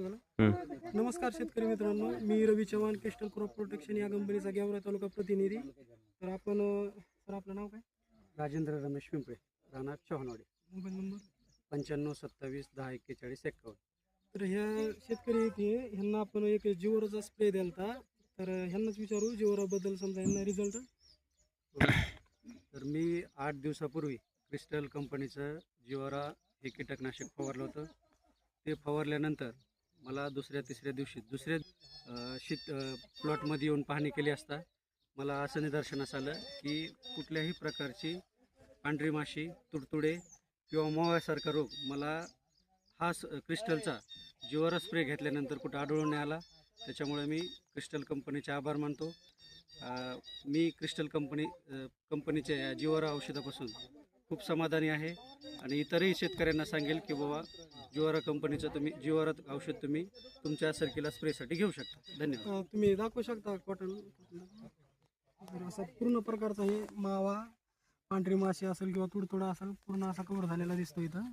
नमस्कार शेतकरी मित्रांनो, मी रवी चव्हाण, क्रिस्टल क्रॉप प्रोटेक्शन या कंपनीचा गेवरा तालुका प्रतिनिधी. तर आपण सर आपलं नाव काय? राजेंद्र रमेश पिंपळे, राहणार चव्हाणवाडी, मोबाईल नंबर 95 27 10 41 51. तर ह्या शेतकरी की ह्यांना आपण एक जिओराचा स्प्रे द्यालता. तर ह्यांनाच विचारू जिओराबद्दल, समजा ह्यांना रिझल्ट. तर मी 8 दिवसापूर्वी क्रिस्टल कंपनीचं जिवारा हे कीटकनाशक फवारलं होतं. ते फवारल्यानंतर मला दुसऱ्या दिवशी प्लॉटमध्ये येऊन पाहणी केली असता मला असं निदर्शनास आलं की कुठल्याही प्रकारची पांढरी माशी, तुडतुडे किंवा मोव्यासारखा रोग मला क्रिस्टलचा जिवारा स्प्रे घेतल्यानंतर कुठं आढळून नाही आला. त्याच्यामुळे मी क्रिस्टल कंपनीचे आभार मानतो. मी क्रिस्टल कंपनीच्या या जिवारा औषधापासून खूप समाधानी आहे आणि इतरही शेतकऱ्यांना सांगेल की बाबा जिवारा कंपनीचं जिवारा औषध तुम्ही तुमच्या सर्कीला स्प्रेसाठी घेऊ शकता. धन्यवाद. तुम्ही दाखवू शकता कॉटन असा पूर्ण प्रकारचा हे मावा, पांढरी माशी असेल किंवा तुडतुडा असेल, पूर्ण असा कव्हर झालेला दिसतो इथं.